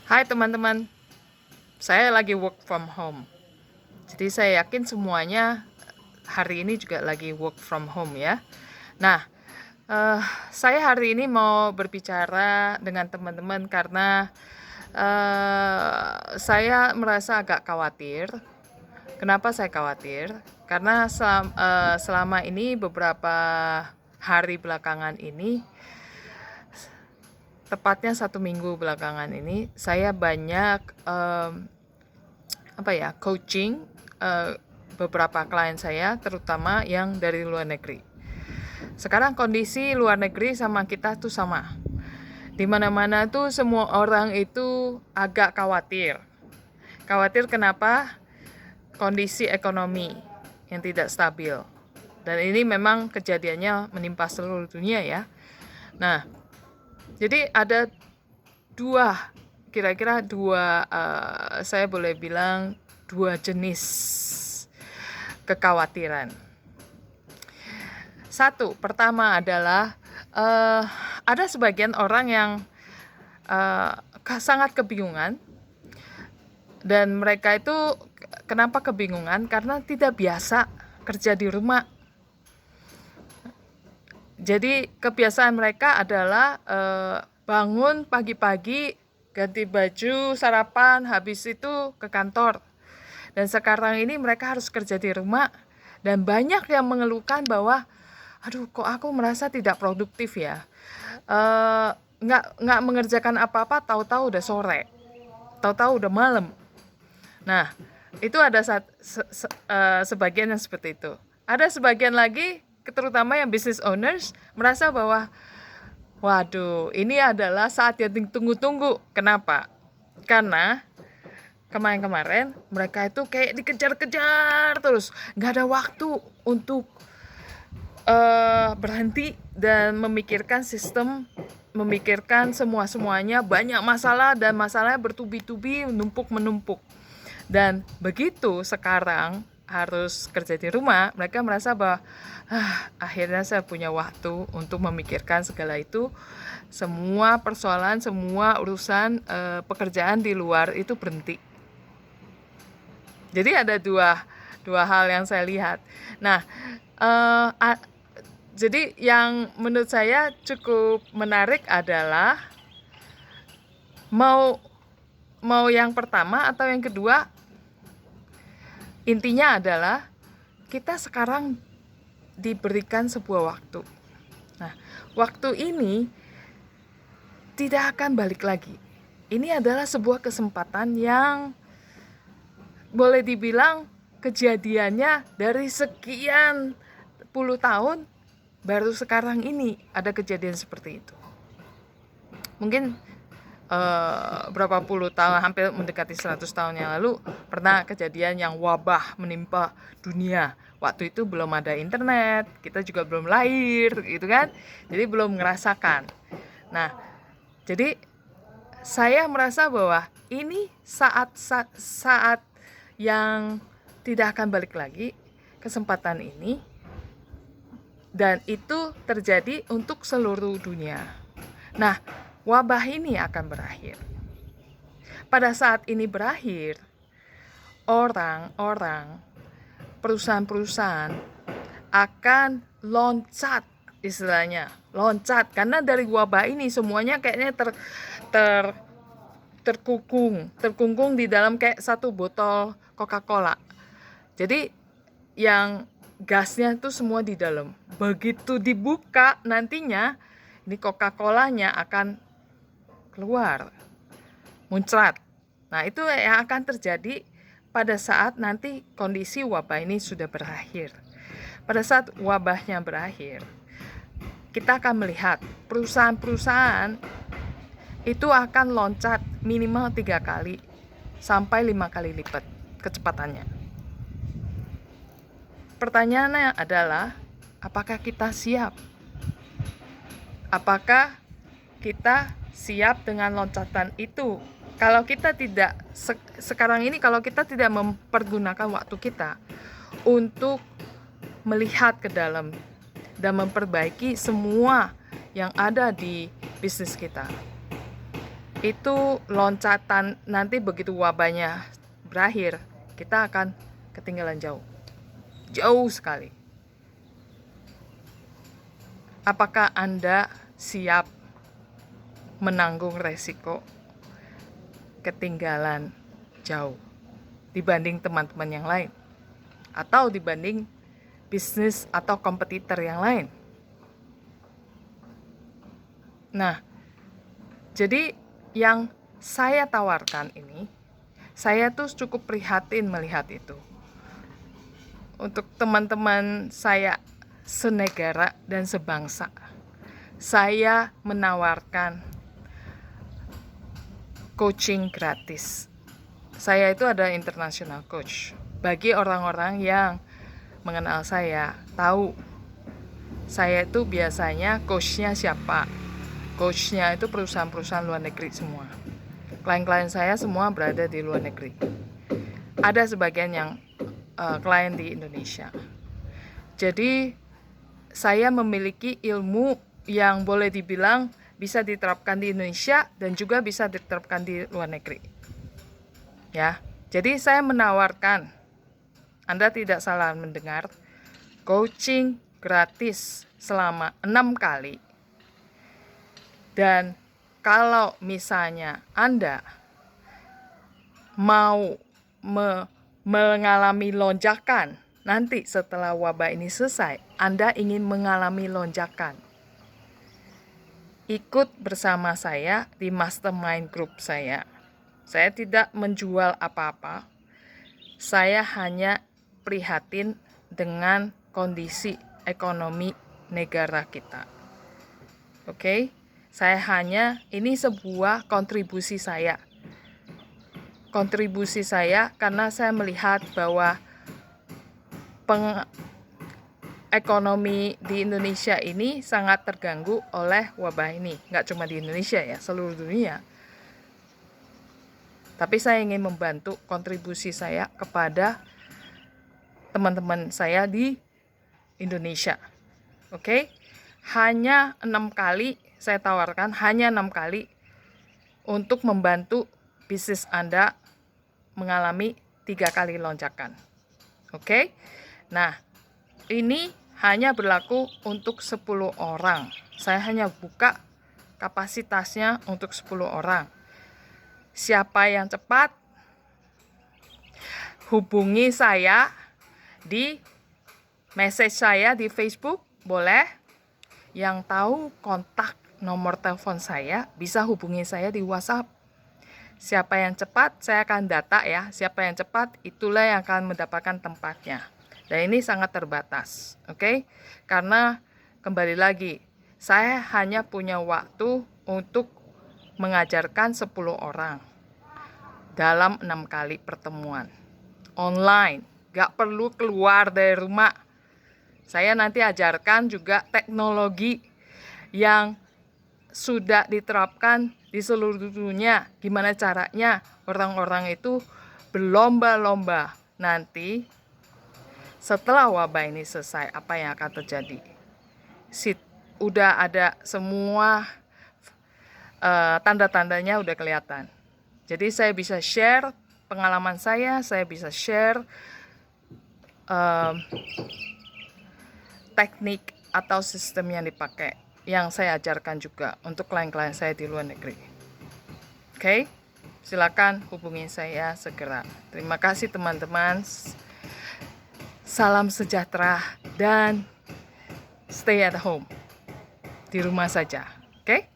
Hai teman-teman, saya lagi work from home. Jadi saya yakin semuanya hari ini juga lagi work from home ya. Nah, eh, saya hari ini mau berbicara dengan teman-teman karena saya merasa agak khawatir. Kenapa saya khawatir? Karena selama ini beberapa hari belakangan ini, tepatnya 1 minggu belakangan ini, saya banyak coaching beberapa klien saya, terutama yang dari luar negeri. Sekarang kondisi luar negeri sama kita tuh sama. Di mana-mana tuh semua orang itu agak khawatir. Khawatir kenapa? Kondisi ekonomi yang tidak stabil. Dan ini memang kejadiannya menimpa seluruh dunia ya. Nah, jadi ada kira-kira dua, saya boleh bilang dua jenis kekhawatiran. Satu, pertama adalah ada sebagian orang yang sangat kebingungan, dan mereka itu kenapa kebingungan? Karena tidak biasa kerja di rumah. Jadi kebiasaan mereka adalah bangun pagi-pagi, ganti baju, sarapan, habis itu ke kantor. Dan sekarang ini mereka harus kerja di rumah, dan banyak yang mengeluhkan bahwa, aduh kok aku merasa tidak produktif ya, nggak mengerjakan apa-apa, tahu-tahu udah sore, tahu-tahu udah malam. Nah, itu ada sebagian yang seperti itu. Ada sebagian lagi, terutama yang business owners, merasa bahwa, waduh, ini adalah saat yang ditunggu-tunggu. Kenapa? Karena kemarin-kemarin mereka itu kayak dikejar-kejar terus, nggak ada waktu untuk berhenti dan memikirkan sistem, memikirkan semuanya, banyak masalah, dan masalahnya bertubi-tubi, menumpuk. Dan begitu sekarang harus kerja di rumah, mereka merasa bahwa akhirnya saya punya waktu untuk memikirkan segala itu. Semua persoalan, semua urusan pekerjaan di luar itu berhenti. Jadi ada dua hal yang saya lihat. Nah, jadi yang menurut saya cukup menarik adalah mau yang pertama atau yang kedua, intinya adalah kita sekarang diberikan sebuah waktu. Nah, waktu ini tidak akan balik lagi. Ini adalah sebuah kesempatan yang boleh dibilang kejadiannya dari sekian puluh tahun, baru sekarang ini ada kejadian seperti itu. Mungkin berapa puluh tahun, hampir mendekati 100 tahun yang lalu, pernah kejadian yang wabah menimpa dunia. Waktu itu belum ada internet, kita juga belum lahir, gitu kan? Jadi belum ngerasakan. Nah, jadi saya merasa bahwa ini saat yang tidak akan balik lagi, kesempatan ini, dan itu terjadi untuk seluruh dunia. Nah, wabah ini akan berakhir. Pada saat ini berakhir, orang-orang, perusahaan-perusahaan akan loncat, istilahnya loncat, karena dari wabah ini semuanya kayaknya terkungkung di dalam kayak satu botol Coca-Cola. Jadi yang gasnya itu semua di dalam. Begitu dibuka nantinya, ini Coca-Colanya akan keluar, muncrat. Nah, itu yang akan terjadi pada saat nanti kondisi wabah ini sudah berakhir. Pada saat wabahnya berakhir, kita akan melihat perusahaan-perusahaan itu akan loncat minimal 3 kali sampai 5 kali lipat kecepatannya. Pertanyaannya adalah, apakah kita siap? Apakah kita siap dengan loncatan itu? Kalau kita tidak, sekarang ini kalau kita tidak mempergunakan waktu kita untuk melihat ke dalam dan memperbaiki semua yang ada di bisnis kita, itu loncatan nanti begitu wabahnya berakhir, kita akan ketinggalan jauh sekali. Apakah Anda siap menanggung resiko ketinggalan jauh dibanding teman-teman yang lain, atau dibanding bisnis atau kompetitor yang lain? Nah, jadi yang saya tawarkan ini, saya tuh cukup prihatin melihat itu. Untuk teman-teman saya senegara dan sebangsa, saya menawarkan coaching gratis. Saya itu adalah international coach. Bagi orang-orang yang mengenal saya, tahu saya itu biasanya coachnya siapa. Coachnya itu perusahaan-perusahaan luar negeri semua. Klien-klien saya semua berada di luar negeri. Ada sebagian yang klien di Indonesia. Jadi saya memiliki ilmu yang boleh dibilang bisa diterapkan di Indonesia dan juga bisa diterapkan di luar negeri. Ya, jadi saya menawarkan, Anda tidak salah mendengar, coaching gratis selama 6 kali. Dan kalau misalnya Anda mau mengalami lonjakan, nanti setelah wabah ini selesai, Anda ingin mengalami lonjakan, ikut bersama saya di mastermind group saya. Saya tidak menjual apa-apa. Saya hanya prihatin dengan kondisi ekonomi negara kita. Oke? Saya hanya, ini sebuah kontribusi saya. Kontribusi saya karena saya melihat bahwa ekonomi di Indonesia ini sangat terganggu oleh wabah ini. Nggak cuma di Indonesia ya, seluruh dunia. Tapi saya ingin membantu kontribusi saya kepada teman-teman saya di Indonesia. Oke? Hanya 6 kali saya tawarkan, hanya 6 kali untuk membantu bisnis Anda mengalami 3 kali lonjakan. Oke? Nah, ini hanya berlaku untuk 10 orang. Saya hanya buka kapasitasnya untuk 10 orang. Siapa yang cepat, hubungi saya di message saya di Facebook, boleh. Yang tahu kontak nomor telepon saya, bisa hubungi saya di WhatsApp. Siapa yang cepat, saya akan data ya. Siapa yang cepat, itulah yang akan mendapatkan tempatnya. Dan ini sangat terbatas, oke? Karena kembali lagi, saya hanya punya waktu untuk mengajarkan 10 orang dalam 6 kali pertemuan online. Gak perlu keluar dari rumah. Saya nanti ajarkan juga teknologi yang sudah diterapkan di seluruh dunia. Gimana caranya orang-orang itu berlomba-lomba. Nanti setelah wabah ini selesai, apa yang akan terjadi? Udah ada semua tanda-tandanya udah kelihatan. Jadi saya bisa share pengalaman saya bisa share teknik atau sistem yang dipakai, yang saya ajarkan juga untuk klien-klien saya di luar negeri. Oke, silakan hubungi saya segera. Terima kasih teman-teman. Salam sejahtera dan stay at home. Di rumah saja. Oke?